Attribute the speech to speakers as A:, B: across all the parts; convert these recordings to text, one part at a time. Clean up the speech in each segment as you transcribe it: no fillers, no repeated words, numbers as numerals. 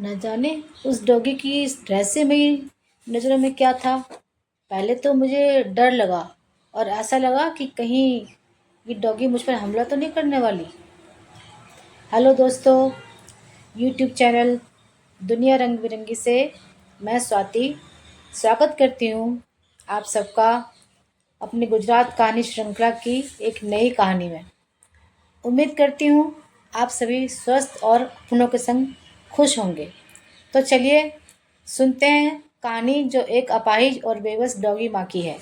A: न जाने उस डॉगी की इस ड्रेस से मेरी नज़रों में क्या था। पहले तो मुझे डर लगा और ऐसा लगा कि कहीं ये डॉगी मुझ पर हमला तो नहीं करने वाली। हेलो दोस्तों, यूट्यूब चैनल दुनिया रंग बिरंगी से मैं स्वाति स्वागत करती हूँ आप सबका अपनी गुजरात कहानी श्रृंखला की एक नई कहानी में। उम्मीद करती हूँ आप सभी स्वस्थ और अपनों के संग खुश होंगे। तो चलिए सुनते हैं कहानी जो एक अपाहिज और बेबस डॉगी माँ की है।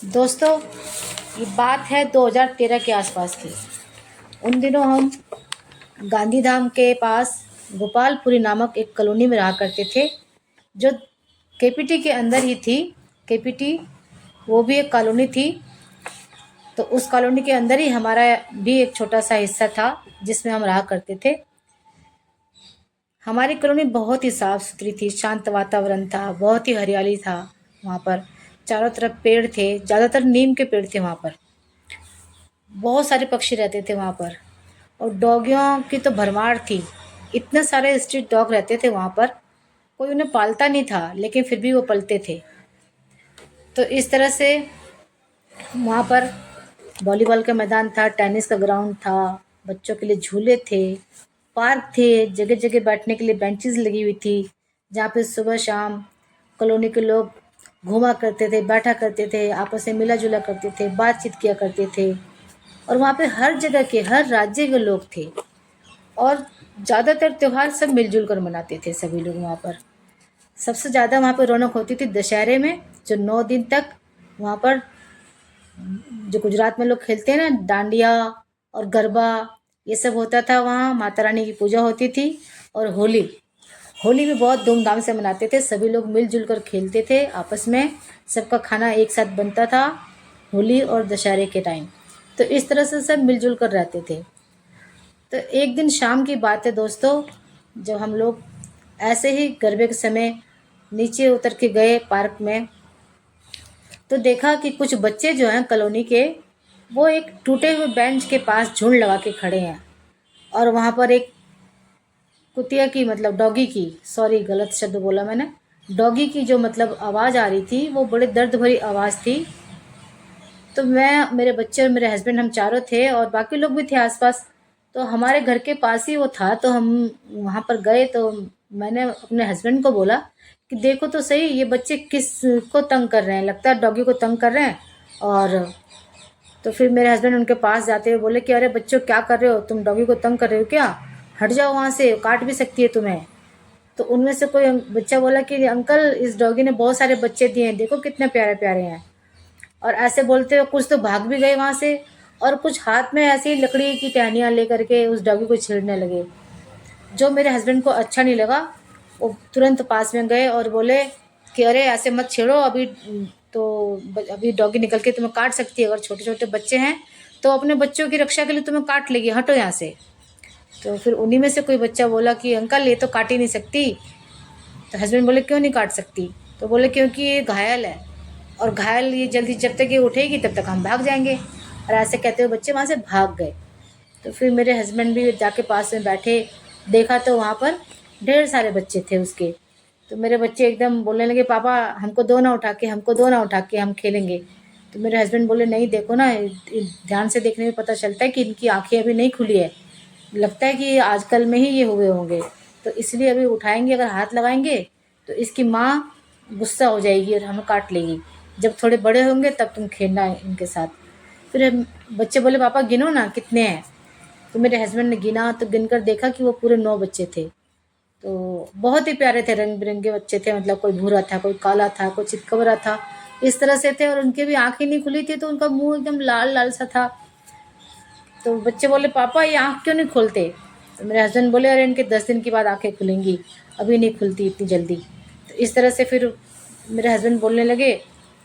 A: दोस्तों, ये बात है 2013 के आसपास की। उन दिनों हम गांधीधाम के पास गोपालपुरी नामक एक कॉलोनी में रहा करते थे, जो केपीटी के अंदर ही थी। केपीटी वो भी एक कॉलोनी थी, तो उस कॉलोनी के अंदर ही हमारा भी एक छोटा सा हिस्सा था जिसमें हम रहा करते थे। हमारी कॉलोनी बहुत ही साफ सुथरी थी, शांत वातावरण था, बहुत ही हरियाली था। वहाँ पर चारों तरफ पेड़ थे, ज़्यादातर नीम के पेड़ थे। वहाँ पर बहुत सारे पक्षी रहते थे वहाँ पर, और डॉगियों की तो भरमार थी। इतने सारे स्ट्रीट डॉग रहते थे वहाँ पर। कोई उन्हें पालता नहीं था, लेकिन फिर भी वो पलते थे। तो इस तरह से वहाँ पर वॉलीबॉल का मैदान था, टेनिस का ग्राउंड था, बच्चों के लिए झूले थे, पार्क थे, जगह जगह बैठने के लिए बेंचेस लगी हुई थी, जहाँ पे सुबह शाम कॉलोनी के लोग घूमा करते थे, बैठा करते थे, आपस में मिला जुला करते थे, बातचीत किया करते थे। और वहाँ पे हर जगह के, हर राज्य के लोग थे, और ज़्यादातर त्यौहार सब मिलजुल कर मनाते थे सभी लोग वहाँ पर। सबसे ज़्यादा वहाँ पे रौनक होती थी दशहरे में, जो 9 दिन तक वहाँ पर, जो गुजरात में लोग खेलते हैं ना, डांडिया और गरबा, ये सब होता था। वहाँ माता रानी की पूजा होती थी। और होली होली भी बहुत धूमधाम से मनाते थे, सभी लोग मिलजुल कर खेलते थे आपस में, सबका खाना एक साथ बनता था होली और दशहरे के टाइम। तो इस तरह से सब मिलजुल कर रहते थे। तो एक दिन शाम की बात है दोस्तों, जब हम लोग ऐसे ही गरबे के समय नीचे उतर के गए पार्क में, तो देखा कि कुछ बच्चे जो हैं कॉलोनी के, वो एक टूटे हुए बेंच के पास झुंड लगा के खड़े हैं। और वहाँ पर एक कुतिया की, मतलब डॉगी की, सॉरी गलत शब्द बोला मैंने, डॉगी की जो मतलब आवाज़ आ रही थी, वो बड़े दर्द भरी आवाज़ थी। तो मैं, मेरे बच्चे और मेरे हस्बैंड, हम चारों थे, और बाकी लोग भी थे आसपास। तो हमारे घर के पास ही वो था, तो हम वहाँ पर गए। तो मैंने अपने हस्बैंड को बोला कि देखो तो सही, ये बच्चे किस को तंग कर रहे हैं, लगता है डॉगी को तंग कर रहे हैं। और तो फिर मेरे हस्बैंड उनके पास जाते हुए बोले कि अरे बच्चों, क्या कर रहे हो तुम, डॉगी को तंग कर रहे हो क्या, हट जाओ वहाँ से, काट भी सकती है तुम्हें। तो उनमें से कोई बच्चा बोला कि अंकल, इस डॉगी ने बहुत सारे बच्चे दिए हैं, देखो कितने प्यारे प्यारे हैं। और ऐसे बोलते हुए कुछ तो भाग भी गए वहाँ से, और कुछ हाथ में ऐसी लकड़ी की टहनियाँ लेकर के उस डॉगी को छेड़ने लगे। जो मेरे हस्बैंड को अच्छा नहीं लगा, वो तुरंत पास में गए और बोले कि अरे ऐसे मत छेड़ो, अभी तो अभी डॉगी निकल के तुम्हें काट सकती है, अगर छोटे छोटे बच्चे हैं तो अपने बच्चों की रक्षा के लिए तुम्हें काट लेगी, हटो यहाँ से। तो फिर उन्हीं में से कोई बच्चा बोला कि अंकल, ये तो काट ही नहीं सकती। तो हस्बैंड बोले क्यों नहीं काट सकती? तो बोले क्योंकि ये घायल है, और घायल ये जल्दी, जब तक ये उठेगी तब तक हम भाग जाएंगे। और ऐसे कहते हुए बच्चे वहाँ से भाग गए। तो फिर मेरे हस्बैंड भी जाके पास में बैठे, देखा तो वहाँ पर ढेर सारे बच्चे थे उसके। तो मेरे बच्चे एकदम बोलने लगे, पापा हमको दो ना उठा के, हमको दो ना उठा के, हम खेलेंगे। तो मेरे हस्बैंड बोले नहीं, देखो ना, ध्यान से देखने में पता चलता है कि इनकी आंखें अभी नहीं खुली है, लगता है कि आजकल में ही ये हुए होंगे, तो इसलिए अभी उठाएंगे, अगर हाथ लगाएंगे तो इसकी माँ गुस्सा हो जाएगी और हमें काट लेगी। जब थोड़े बड़े होंगे तब तुम खेलना है इनके साथ। फिर बच्चे बोले पापा गिनो ना कितने हैं। तो मेरे हस्बैंड ने गिना, तो गिनकर देखा कि वो पूरे 9 बच्चे थे। तो बहुत ही प्यारे थे, रंग बिरंगे बच्चे थे, मतलब कोई भूरा था, कोई काला था, कोई चितकबरा था, इस तरह से थे। और उनके भी आंखें नहीं खुली थी, तो उनका मुंह एकदम लाल लाल सा था। तो बच्चे बोले पापा ये आँख क्यों नहीं खोलते? तो मेरे हस्बैंड बोले अरे इनके 10 दिन के बाद आँखें खुलेंगी, अभी नहीं खुलती इतनी जल्दी। तो इस तरह से फिर मेरे हस्बैंड बोलने लगे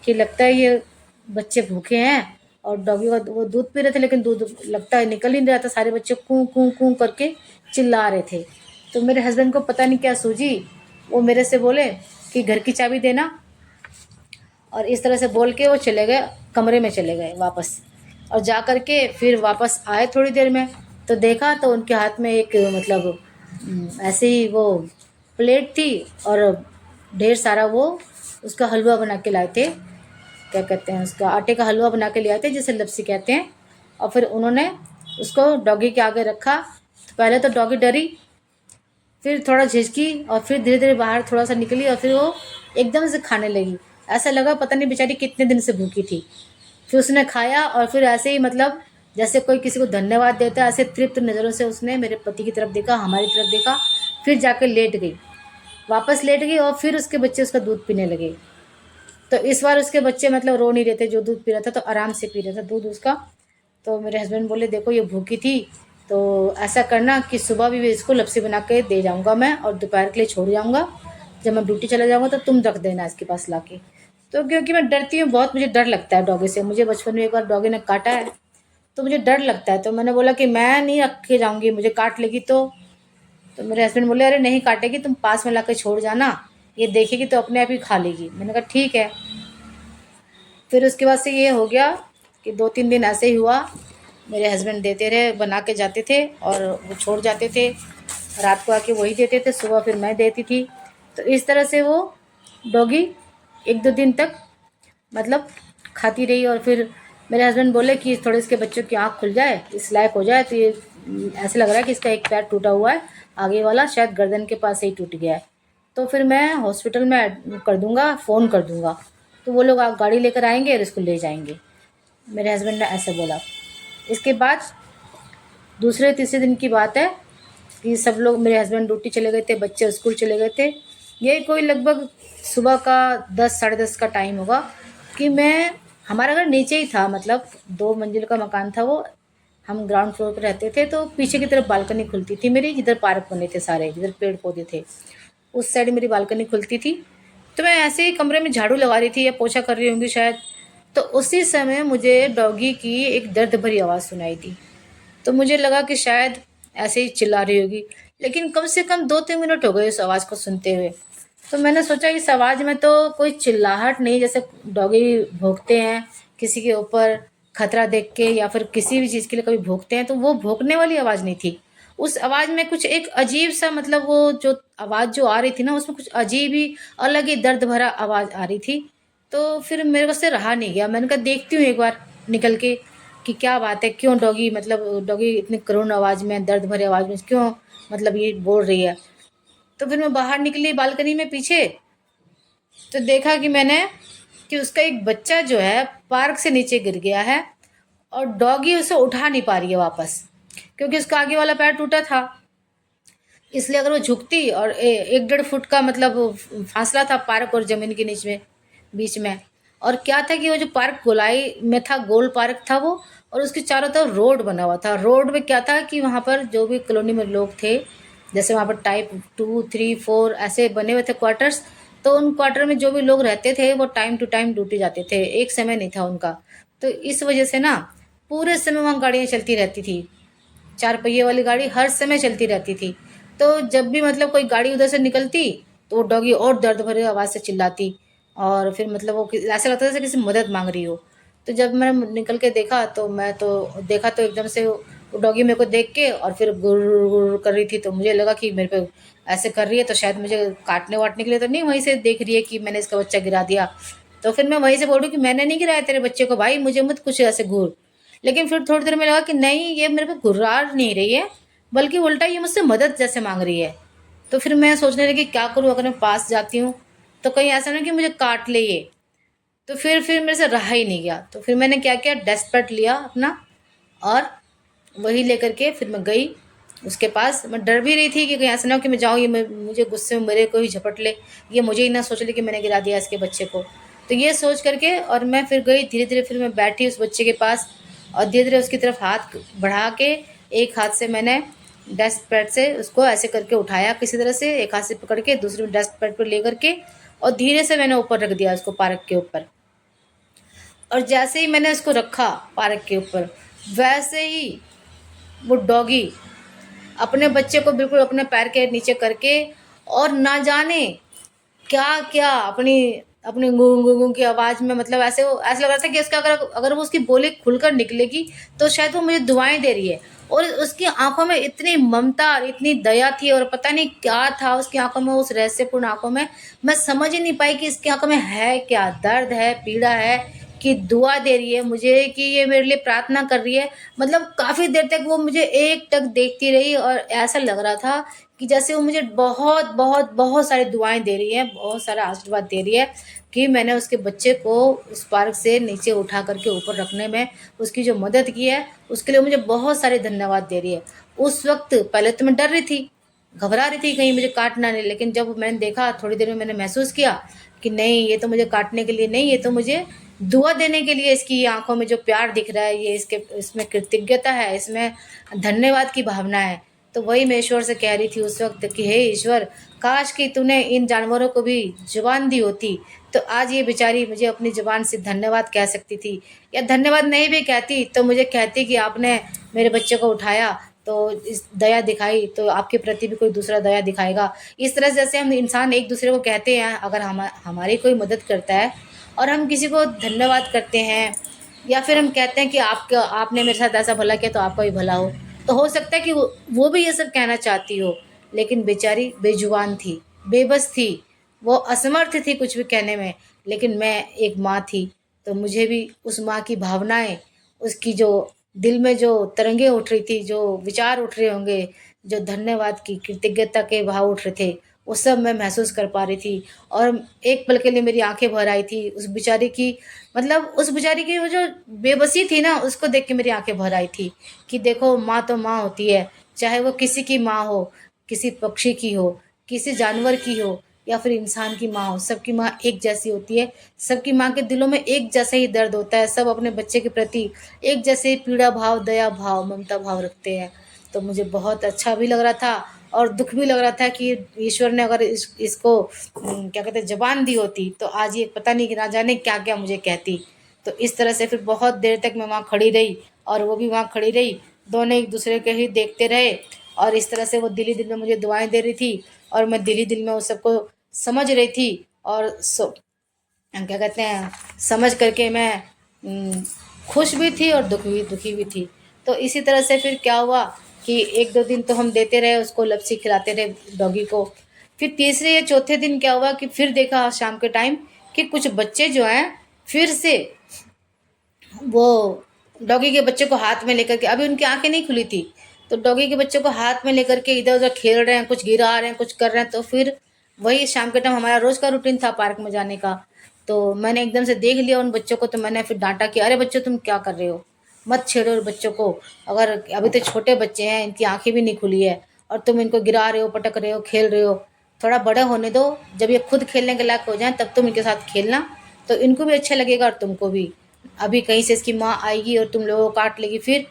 A: कि लगता है ये बच्चे भूखे हैं, और डॉगी का वो दूध पी रहे थे, लेकिन दूध लगता है निकल ही नहीं रहा था, सारे बच्चे कूँ कूँ कूँ करके चिल्ला रहे थे। तो मेरे हस्बैंड को पता नहीं क्या सूझी, वो मेरे से बोले कि घर की चाबी देना। और इस तरह से बोल के वो चले गए, कमरे में चले गए वापस। और जा कर के फिर वापस आए थोड़ी देर में, तो देखा तो उनके हाथ में एक मतलब ऐसे ही वो प्लेट थी और ढेर सारा वो उसका हलवा बना के लाए थे, क्या कहते हैं उसका, आटे का हलवा बना के ले आए थे जिसे लपसी कहते हैं। और फिर उन्होंने उसको डॉगी के आगे रखा। तो पहले तो डॉगी डरी, फिर थोड़ा झिझकी और फिर धीरे धीरे बाहर थोड़ा सा निकली और फिर वो एकदम से खाने लगी। ऐसा लगा पता नहीं बेचारी कितने दिन से भूखी थी। फिर उसने खाया और फिर ऐसे ही मतलब जैसे कोई किसी को धन्यवाद देता है, ऐसे तृप्त नज़रों से उसने मेरे पति की तरफ देखा, हमारी तरफ देखा, फिर जाकर लेट गई, वापस लेट गई और फिर उसके बच्चे उसका दूध पीने लगे। तो इस बार उसके बच्चे मतलब रो नहीं रहे थे, जो दूध पी रहा था तो आराम से पी रहा था दूध उसका। तो मेरे हस्बैंड बोले देखो ये भूखी थी, तो ऐसा करना कि सुबह भी इसको लपसी बना के दे जाऊंगा मैं और दोपहर के लिए छोड़ जाऊंगा, जब मैं ड्यूटी चला जाऊंगा तो तुम रख देना इसके पास लाके। तो क्योंकि मैं डरती हूँ बहुत, मुझे डर लगता है डॉगी से, मुझे बचपन में एक बार डॉगी ने काटा है तो मुझे डर लगता है। तो मैंने बोला कि मैं नहीं रख के जाऊंगी, मुझे काट लेगी तो मेरे हस्बैंड बोले अरे नहीं काटेगी, तुम पास में लाके छोड़ जाना, ये देखेगी तो अपने आप ही खा लेगी। मैंने कहा ठीक है। फिर उसके बाद से ये हो गया कि 2-3 दिन ऐसे ही हुआ, मेरे हस्बैंड देते रहे, बना के जाते थे और वो छोड़ जाते थे, रात को आके वही देते थे, सुबह फिर मैं देती थी। तो इस तरह से वो डॉगी 1-2 दिन तक मतलब खाती रही। और फिर मेरे हस्बैंड बोले कि थोड़े इसके बच्चों की आँख खुल जाए, इस लायक हो जाए, तो ये ऐसे लग रहा है कि इसका एक पैर टूटा हुआ है आगे वाला, शायद गर्दन के पास से ही टूट गया है, तो फिर मैं हॉस्पिटल में कर दूंगा, फ़ोन कर दूंगा, तो वो लोग गाड़ी लेकर आएंगे और इसको ले जाएंगे। मेरे हस्बैंड ने ऐसे बोला। इसके बाद दूसरे तीसरे दिन की बात है कि सब लोग, मेरे हस्बैंड ड्यूटी चले गए थे, बच्चे स्कूल चले गए थे, ये कोई लगभग सुबह का 10 साढ़े 10 का टाइम होगा कि मैं, हमारा घर नीचे ही था, मतलब 2 मंजिल का मकान था वो, हम ग्राउंड फ्लोर पर रहते थे, तो पीछे की तरफ बालकनी खुलती थी मेरी, जिधर पार्क बने थे सारे, जिधर पेड़ पौधे थे, उस साइड मेरी बालकनी खुलती थी। तो मैं ऐसे ही कमरे में झाड़ू लगा रही थी या पोछा कर रही होंगी शायद, तो उसी समय मुझे डॉगी की एक दर्द भरी आवाज़ सुनाई दी। तो मुझे लगा कि शायद ऐसे ही चिल्ला रही होगी, लेकिन कम से कम 2-3 मिनट हो गए उस आवाज़ को सुनते हुए। तो मैंने सोचा इस आवाज़ में तो कोई चिल्लाहट नहीं, जैसे डॉगी भौंकते हैं किसी के ऊपर खतरा देख के या फिर किसी भी चीज़ के लिए कभी भौंकते हैं, तो वो भौंकने वाली आवाज़ नहीं थी। उस आवाज़ में कुछ एक अजीब सा, मतलब वो जो आवाज़ जो आ रही थी ना, उसमें कुछ अजीब ही अलग ही दर्द भरा आवाज़ आ रही थी। तो फिर मेरे को से रहा नहीं गया, मैंने कहा देखती हूँ एक बार निकल के कि क्या बात है, क्यों डॉगी, मतलब डॉगी इतनी करुण आवाज़ में, दर्द भरे आवाज़ में क्यों मतलब ये बोल रही है। तो फिर मैं बाहर निकली बालकनी में पीछे, तो देखा कि मैंने कि उसका एक बच्चा जो है पार्क से नीचे गिर गया है और डॉगी उसे उठा नहीं पा रही है वापस, क्योंकि उसका आगे वाला पैर टूटा था, इसलिए अगर वो झुकती और 1-1.5 फुट का मतलब फासला था पार्क और ज़मीन के नीचे में, बीच में। और क्या था कि वो जो पार्क गोलाई में था, गोल पार्क था वो, और उसके चारों तरफ रोड बना हुआ था। रोड में क्या था कि वहाँ पर जो भी कॉलोनी में लोग थे, जैसे वहाँ पर टाइप 2, 3, 4 ऐसे बने हुए थे क्वार्टर्स, तो उन क्वार्टर में जो भी लोग रहते थे वो टाइम टू टाइम ड्यूटी जाते थे, एक समय नहीं था उनका। तो इस वजह से ना पूरे समय वहाँ गाड़ियाँ चलती रहती थी, 4 पहिए वाली गाड़ी हर समय चलती रहती थी। तो जब भी मतलब कोई गाड़ी उधर से निकलती तो वो डॉगी और दर्द भरे आवाज़ से चिल्लाती, और फिर मतलब वो ऐसा लगता था जैसे किसी मदद मांग रही हो। तो जब मैंने निकल के देखा तो मैं तो देखा तो एकदम से वो डॉगी मेरे को देख के और फिर गुर गुर कर रही थी, तो मुझे लगा कि मेरे पे ऐसे कर रही है तो शायद मुझे काटने वाटने के लिए तो नहीं, वहीं से देख रही है कि मैंने इसका बच्चा गिरा दिया। तो फिर मैं वहीं से बोल रही हूँ कि मैंने नहीं गिराया तेरे बच्चे को भाई, मुझे मत कुछ ऐसे घूर। लेकिन फिर थोड़ी देर में लगा कि नहीं, ये मेरे पे घुर्रा नहीं रही है, बल्कि उल्टा ये मुझसे मदद जैसे मांग रही है। तो फिर मैं सोचने लगी क्या करूँ, अगर मैं पास जाती हूँ तो कहीं ऐसा ना कि मुझे काट ले ये। तो फिर मेरे से रहा ही नहीं गया, तो फिर मैंने क्या किया, डेस्परेट लिया अपना और वही लेकर के फिर मैं गई उसके पास। मैं डर भी रही थी कि कहीं ऐसा ना हो कि मैं जाऊँ ये मुझे गुस्से में मेरे को ही झपट ले, ये मुझे ही ना सोच ले कि मैंने गिरा दिया इसके बच्चे को। तो ये सोच करके और मैं फिर गई धीरे धीरे, फिर मैं बैठी उस बच्चे के पास और धीरे धीरे उसकी तरफ हाथ बढ़ा के एक हाथ से मैंने डेस्क पैड से उसको ऐसे करके उठाया किसी तरह से, एक हाथ से पकड़ के दूसरे डेस्क पैड पर ले करके और धीरे से मैंने ऊपर रख दिया उसको पार्क के ऊपर। और जैसे ही मैंने उसको रखा पार्क के ऊपर, वैसे ही वो डॉगी अपने बच्चे को बिल्कुल अपने पैर के नीचे करके और ना जाने क्या क्या अपनी अपने गूं गूं गूं की आवाज़ में, मतलब ऐसा लग रहा था कि उसका अगर अगर वो उसकी बोली खुलकर निकलेगी तो शायद वो मुझे दुआएं दे रही है। और उसकी आंखों में इतनी ममता और इतनी दया थी, और पता नहीं क्या था उसकी आंखों में, उस रहस्यपूर्ण आंखों में। मैं समझ ही नहीं पाई कि इसकी आंखों में है क्या, दर्द है, पीड़ा है, कि दुआ दे रही है मुझे, कि ये मेरे लिए प्रार्थना कर रही है। मतलब काफ़ी देर तक वो मुझे एकटक देखती रही, और ऐसा लग रहा था कि जैसे वो मुझे बहुत बहुत बहुत सारी दुआएं दे रही है, बहुत सारा आशीर्वाद दे रही है, कि मैंने उसके बच्चे को उस पार्क से नीचे उठा करके ऊपर रखने में उसकी जो मदद की है, उसके लिए मुझे बहुत सारे धन्यवाद दे रही है। उस वक्त पहले तो मैं डर रही थी, घबरा रही थी कहीं मुझे काट ना ले, लेकिन जब मैंने देखा थोड़ी देर में, मैंने महसूस किया कि नहीं, ये तो मुझे काटने के लिए नहीं, ये तो मुझे दुआ देने के लिए, इसकी आंखों में जो प्यार दिख रहा है, ये इसके इसमें कृतज्ञता है, इसमें धन्यवाद की भावना है। तो वही मैं ईश्वर से कह रही थी उस वक्त कि हे ईश्वर, काश कि तूने इन जानवरों को भी जुबान दी होती, तो आज ये बेचारी मुझे अपनी जुबान से धन्यवाद कह सकती थी, या धन्यवाद नहीं भी कहती तो मुझे कहती कि आपने मेरे बच्चे को उठाया, तो इस दया दिखाई, तो आपके प्रति भी कोई दूसरा दया दिखाएगा। इस तरह से जैसे हम इंसान एक दूसरे को कहते हैं, अगर हमारी कोई मदद करता है और हम किसी को धन्यवाद करते हैं, या फिर हम कहते हैं कि आपने मेरे साथ ऐसा भला किया तो आपका भी भला हो, तो हो सकता है कि वो भी ये सब कहना चाहती हो, लेकिन बेचारी बेजुबान थी, बेबस थी, वो असमर्थ थी कुछ भी कहने में। लेकिन मैं एक माँ थी, तो मुझे भी उस माँ की भावनाएं, उसकी जो दिल में जो तरंगे उठ रही थी, जो विचार उठ रहे होंगे, जो धन्यवाद की कृतज्ञता के भाव उठ रहे थे, वो सब मैं महसूस कर पा रही थी। और एक पल के लिए मेरी आंखें भर आई थी उस बेचारी की, मतलब उस बेचारी की वो जो बेबसी थी ना, उसको देख के मेरी आंखें भर आई थी कि देखो, माँ तो माँ होती है, चाहे वो किसी की माँ हो, किसी पक्षी की हो, किसी जानवर की हो, या फिर इंसान की माँ हो, सबकी माँ एक जैसी होती है। सबकी माँ के दिलों में एक जैसा ही दर्द होता है, सब अपने बच्चे के प्रति एक जैसे पीड़ा भाव, दया भाव, ममता भाव रखते हैं। तो मुझे बहुत अच्छा भी लग रहा था और दुख भी लग रहा था कि ईश्वर ने अगर इसको क्या कहते हैं, जबान दी होती, तो आज ये पता नहीं कि ना जाने क्या क्या मुझे कहती। तो इस तरह से फिर बहुत देर तक मैं वहाँ खड़ी रही, और वो भी वहाँ खड़ी रही, दोनों एक दूसरे के ही देखते रहे। और इस तरह से वो दिली दिल में मुझे दुआएं दे रही थी, और मैं दिली दिल में उस सबको समझ रही थी। और क्या कहते हैं, समझ करके मैं उम, खुश भी थी और दुखी भी थी। तो इसी तरह से फिर क्या हुआ कि 1-2 दिन तो हम देते रहे उसको, लपसी खिलाते रहे डॉगी को। फिर तीसरे या चौथे दिन क्या हुआ कि फिर देखा शाम के टाइम कि कुछ बच्चे जो हैं, फिर से वो डॉगी के बच्चे को हाथ में लेकर के, अभी उनकी आंखें नहीं खुली थी, तो डॉगी के बच्चे को हाथ में लेकर के इधर उधर खेल रहे हैं, कुछ गिरा रहे हैं, कुछ कर रहे हैं। तो फिर वही शाम के टाइम हमारा रोज का रूटीन था पार्क में जाने का। तो मैंने एकदम से देख लिया उन बच्चों को, तो मैंने फिर डांटा कि अरे बच्चों, तुम क्या कर रहे हो, मत छेड़ो बच्चों को। अगर अभी तो छोटे बच्चे हैं, इनकी आंखें भी नहीं खुली है, और तुम इनको गिरा रहे हो, पटक रहे हो, खेल रहे हो। थोड़ा बड़े होने दो, जब ये खुद खेलने के लायक हो जाएं तब तुम इनके साथ खेलना, तो इनको भी अच्छा लगेगा और तुमको भी। अभी कहीं से इसकी माँ आएगी और तुम लोगों को काट लेगी फिर।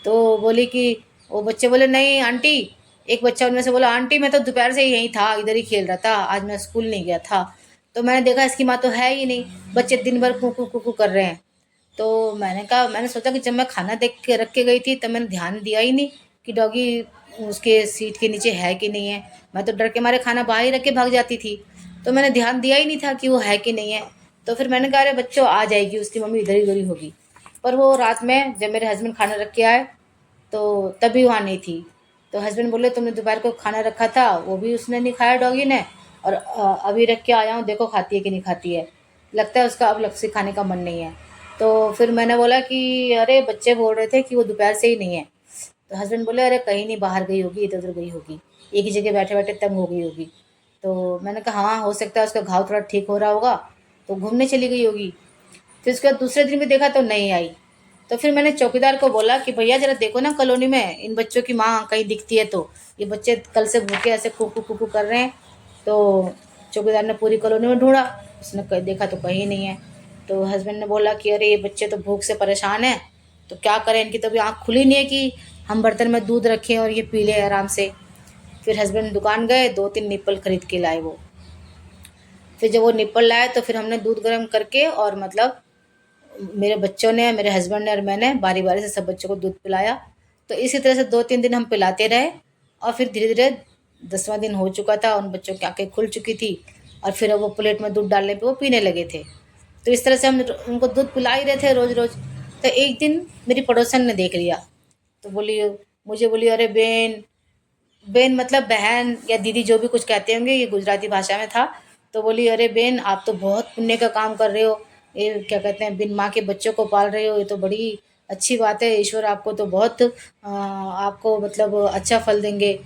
A: तो बोली कि वो बच्चे बोले नहीं आंटी, एक बच्चा उनमें से बोला आंटी मैं तो दोपहर से ही यहीं था, इधर ही खेल रहा था, आज मैं स्कूल नहीं गया था। तो मैंने देखा इसकी माँ तो है ही नहीं, बच्चे दिन भर कुकू कुकू कर रहे हैं। तो मैंने सोचा कि जब मैं खाना देख के रख के गई थी तब मैंने ध्यान दिया ही नहीं कि डॉगी उसके सीट के नीचे है कि नहीं है। मैं तो डर के मारे खाना बाहर ही रख के भाग जाती थी, तो मैंने ध्यान दिया ही नहीं था कि वो है कि नहीं है। तो फिर मैंने कहा अरे बच्चों, आ जाएगी उसकी मम्मी, इधर ही उधर ही होगी। पर वो रात में जब मेरे हस्बैंड खाना रख के आए तो तभी वहाँ नहीं थी। तो हस्बैंड बोले तुमने दोपहर को खाना रखा था, वो भी उसने नहीं खाया डॉगी ने, और अभी रख के आया हूँ, देखो खाती है कि नहीं खाती है। लगता है उसका अब लपसी खाने का मन नहीं है। तो फिर मैंने बोला कि अरे बच्चे बोल रहे थे कि वो दोपहर से ही नहीं है। तो हस्बैंड बोले अरे कहीं नहीं, बाहर गई होगी, इधर उधर गई होगी, एक ही जगह बैठे बैठे तंग हो गई होगी। तो मैंने कहा हाँ, हो सकता है उसका घाव थोड़ा ठीक हो रहा होगा, तो घूमने चली गई होगी। फिर उसके बाद दूसरे दिन भी देखा तो नहीं आई। तो फिर मैंने चौकीदार को बोला कि भैया जरा देखो ना कॉलोनी में इन बच्चों की माँ कहीं दिखती है तो, ये बच्चे कल से भूखे ऐसे कुकू कुकू कर रहे हैं। तो चौकीदार ने पूरी कॉलोनी में ढूंढा, उसने देखा तो कहीं नहीं है। तो हस्बैंड ने बोला कि अरे ये बच्चे तो भूख से परेशान हैं, तो क्या करें, इनकी तो अभी आँख खुली नहीं है कि हम बर्तन में दूध रखें और ये पी ले आराम से। फिर हस्बैंड दुकान गए, 2-3 निप्पल खरीद के लाए वो। फिर जब वो निप्पल लाए तो फिर हमने दूध गर्म करके, और मतलब मेरे बच्चों ने, मेरे हस्बैंड ने और मैंने बारी बारी से सब बच्चों को दूध पिलाया। तो इसी तरह से 2-3 दिन हम पिलाते रहे, और फिर धीरे धीरे 10वां दिन हो चुका था, उन बच्चों की आंखें खुल चुकी थी, और फिर वो प्लेट में दूध डालने पे वो पीने लगे थे। तो इस तरह से हम उनको दूध पिला ही रहे थे रोज़ रोज़। तो एक दिन मेरी पड़ोसन ने देख लिया, तो बोली, मुझे बोली, अरे बेन, बेन मतलब बहन या दीदी जो भी कुछ कहते होंगे, ये गुजराती भाषा में था। तो बोली, अरे बेन, आप तो बहुत पुण्य का काम कर रहे हो, ये क्या कहते हैं, बिन माँ के बच्चों को पाल रहे हो, ये तो बड़ी अच्छी बात है, ईश्वर आपको तो बहुत आपको मतलब अच्छा फल देंगे।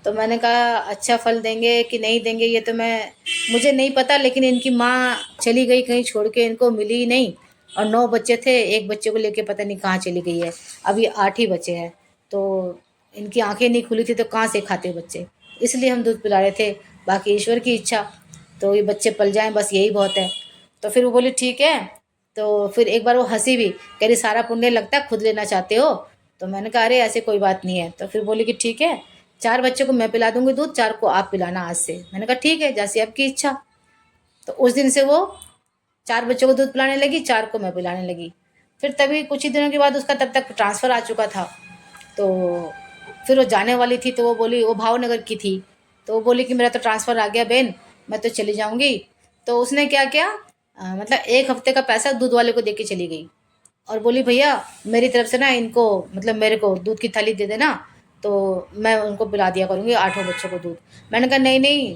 A: तो मैंने कहा, अच्छा फल देंगे कि नहीं देंगे ये तो मुझे नहीं पता, लेकिन इनकी माँ चली गई कहीं छोड़ के, इनको मिली ही नहीं। और 9 बच्चे थे, एक बच्चे को लेके पता नहीं कहाँ चली गई है। अब ये 8 ही बच्चे हैं। तो इनकी आंखें नहीं खुली थी तो कहाँ से खाते बच्चे, इसलिए हम दूध पिला रहे थे। बाकी ईश्वर की इच्छा, तो ये बच्चे पल जाएं बस यही बहुत है। तो फिर वो बोली ठीक है। तो फिर एक बार वो हंसी भी, कह रही सारा पुण्य लगता है खुद लेना चाहते हो। तो मैंने कहा अरे ऐसे कोई बात नहीं है। तो फिर बोली कि ठीक है, 4 बच्चों को मैं पिला दूंगी दूध, 4 को आप पिलाना आज से। मैंने कहा ठीक है, जैसी आपकी इच्छा। तो उस दिन से वो 4 बच्चों को दूध पिलाने लगी, 4 को मैं पिलाने लगी। फिर तभी कुछ ही दिनों के बाद उसका तब तक ट्रांसफ़र आ चुका था। तो फिर वो जाने वाली थी, तो वो बोली, वो भावनगर की थी, तो वो बोली कि मेरा तो ट्रांसफ़र आ गया बहन, मैं तो चली जाऊंगी। तो उसने क्या किया, मतलब 1 हफ्ते का पैसा दूध वाले को दे के चली गई और बोली, भैया मेरी तरफ से ना इनको, मतलब मेरे को दूध की थैली दे देना, तो मैं उनको पिला दिया करूँगी 8 बच्चों को दूध। मैंने कहा नहीं नहीं,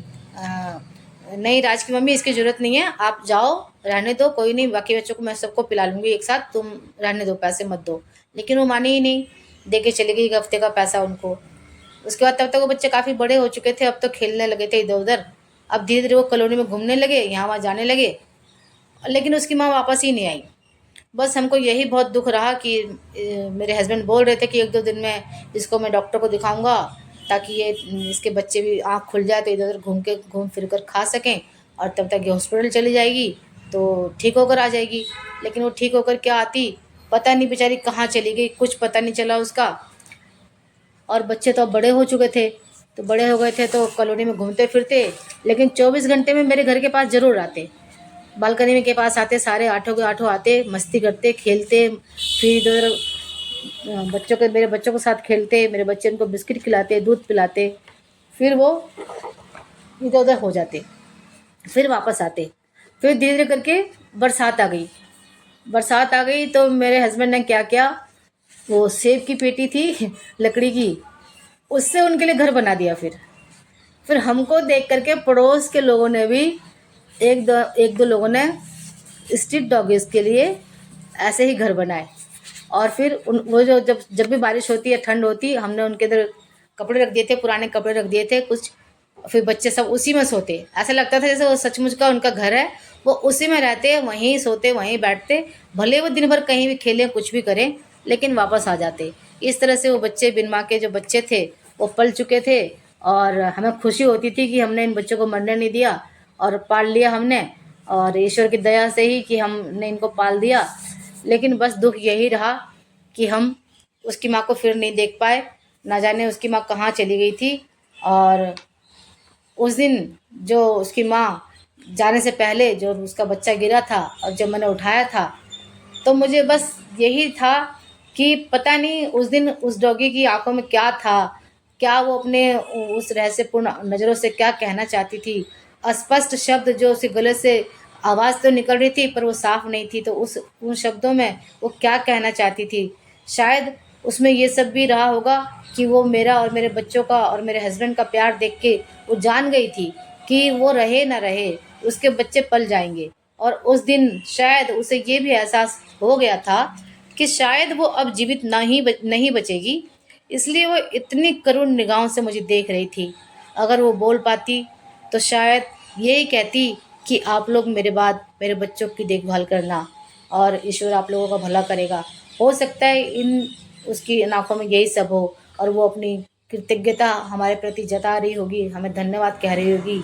A: नहीं राज की मम्मी, इसकी ज़रूरत नहीं है, आप जाओ, रहने दो, कोई नहीं, बाकी बच्चों को मैं सबको पिला लूँगी एक साथ, तुम रहने दो, पैसे मत दो। लेकिन वो मानी ही नहीं, दे के चली गई 1 हफ्ते का पैसा उनको। उसके बाद तब तक वो बच्चे काफ़ी बड़े हो चुके थे, अब तो खेलने लगे थे इधर उधर। अब धीरे धीरे वो कॉलोनी में घूमने लगे, यहाँ वहाँ जाने लगे, लेकिन उसकी माँ वापस ही नहीं आई। बस हमको यही बहुत दुख रहा कि मेरे हस्बैंड बोल रहे थे कि 1-2 दिन में इसको मैं डॉक्टर को दिखाऊंगा, ताकि ये इसके बच्चे भी आँख खुल जाए तो इधर उधर घूम फिर कर खा सकें, और तब तक ये हॉस्पिटल चली जाएगी तो ठीक होकर आ जाएगी। लेकिन वो ठीक होकर क्या आती, पता नहीं बेचारी कहाँ चली गई, कुछ पता नहीं चला उसका। और बच्चे तो अब बड़े हो चुके थे, तो बड़े हो गए थे तो कॉलोनी में घूमते फिरते, लेकिन 24 घंटे में मेरे घर के पास ज़रूर आते। बालकनी में के पास आते, सारे 8 के 8 आते, मस्ती करते, खेलते, फिर इधर मेरे बच्चों के साथ खेलते, मेरे बच्चे उनको बिस्किट खिलाते, दूध पिलाते, फिर वो इधर उधर हो जाते, फिर वापस आते। फिर धीरे धीरे करके बरसात आ गई। बरसात आ गई तो मेरे हस्बैंड ने क्या किया, वो सेब की पेटी थी लकड़ी की, उससे उनके लिए घर बना दिया। फिर हमको देख करके पड़ोस के लोगों ने भी, एक दो लोगों ने स्ट्रीट डॉगीज के लिए ऐसे ही घर बनाए। और फिर वो जो जब भी बारिश होती है, ठंड होती है, हमने उनके इधर कपड़े रख दिए थे, पुराने कपड़े रख दिए थे कुछ। फिर बच्चे सब उसी में सोते, ऐसा लगता था जैसे वो सचमुच का उनका घर है, वो उसी में रहते, वहीं सोते, वहीं बैठते, भले वो दिन भर कहीं भी खेलें, कुछ भी करें, लेकिन वापस आ जाते। इस तरह से वो बच्चे, बिन माँ के जो बच्चे थे, वो पल चुके थे। और हमें खुशी होती थी कि हमने इन बच्चों को मरने नहीं दिया और पाल लिया हमने, और ईश्वर की दया से ही कि हमने इनको पाल दिया। लेकिन बस दुख यही रहा कि हम उसकी माँ को फिर नहीं देख पाए, ना जाने उसकी माँ कहाँ चली गई थी। और उस दिन जो उसकी माँ जाने से पहले जो उसका बच्चा गिरा था और जब मैंने उठाया था, तो मुझे बस यही था कि पता नहीं उस दिन उस डॉगी की आंखों में क्या था, क्या वो अपने उस रहस्यपूर्ण नज़रों से क्या कहना चाहती थी। अस्पष्ट शब्द जो उसके गले से आवाज़ तो निकल रही थी पर वो साफ नहीं थी, तो उन शब्दों में वो क्या कहना चाहती थी। शायद उसमें ये सब भी रहा होगा कि वो मेरा और मेरे बच्चों का और मेरे हस्बैंड का प्यार देख के वो जान गई थी कि वो रहे ना रहे, उसके बच्चे पल जाएंगे। और उस दिन शायद उसे ये भी एहसास हो गया था कि शायद वो अब जीवित नहीं बचेगी, इसलिए वो इतनी करुण निगाहों से मुझे देख रही थी। अगर वो बोल पाती तो शायद यही कहती कि आप लोग मेरे बाद मेरे बच्चों की देखभाल करना और ईश्वर आप लोगों का भला करेगा। हो सकता है इन उसकी इन आँखों में यही सब हो, और वो अपनी कृतज्ञता हमारे प्रति जता रही होगी, हमें धन्यवाद कह रही होगी।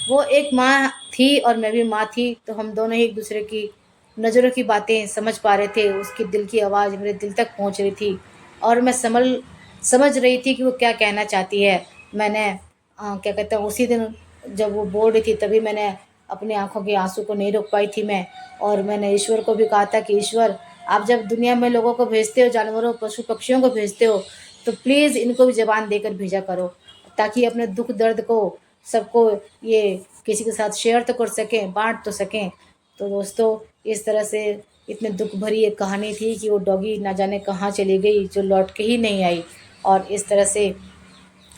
A: वो एक माँ थी और मैं भी माँ थी, तो हम दोनों ही एक दूसरे की नज़रों की बातें समझ पा रहे थे। उसकी दिल की आवाज़ मेरे दिल तक पहुँच रही थी और मैं समझ रही थी कि वो क्या कहना चाहती है। मैंने क्या कहते हैं, उसी दिन जब वो बोल रही थी तभी मैंने अपनी आँखों के आंसू को नहीं रोक पाई थी मैं। और मैंने ईश्वर को भी कहा था कि ईश्वर, आप जब दुनिया में लोगों को भेजते हो, जानवरों, पशु पक्षियों को भेजते हो, तो प्लीज़ इनको भी ज़बान देकर भेजा करो, ताकि अपने दुख दर्द को सबको ये किसी के साथ शेयर तो कर सकें, बांट तो सकें। तो दोस्तों इस तरह से इतने दुख भरी एक कहानी थी कि वो डॉगी ना जाने कहाँ चली गई, जो लौट के ही नहीं आई। और इस तरह से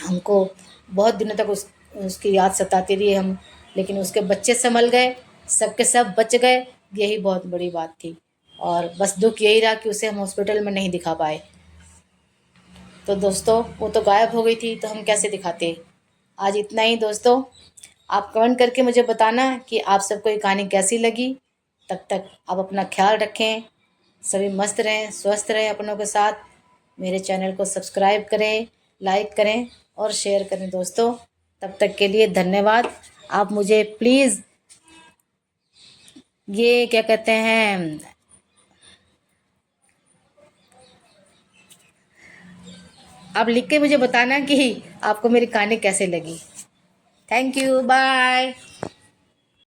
A: हमको बहुत दिनों तक उसकी याद सताती रही हम, लेकिन उसके बच्चे संभल गए, सबके सब बच गए, यही बहुत बड़ी बात थी। और बस दुख यही रहा कि उसे हम हॉस्पिटल में नहीं दिखा पाए। तो दोस्तों वो तो गायब हो गई थी, तो हम कैसे दिखाते। आज इतना ही दोस्तों। आप कमेंट करके मुझे बताना कि आप सबको ये कहानी कैसी लगी। तब तक आप अपना ख्याल रखें, सभी मस्त रहें, स्वस्थ रहें अपनों के साथ। मेरे चैनल को सब्सक्राइब करें, लाइक करें और शेयर करें दोस्तों। तब तक के लिए धन्यवाद। आप मुझे प्लीज़ ये क्या कहते हैं, आप लिख के मुझे बताना कि आपको मेरी कहानी कैसे लगी। Thank you, bye.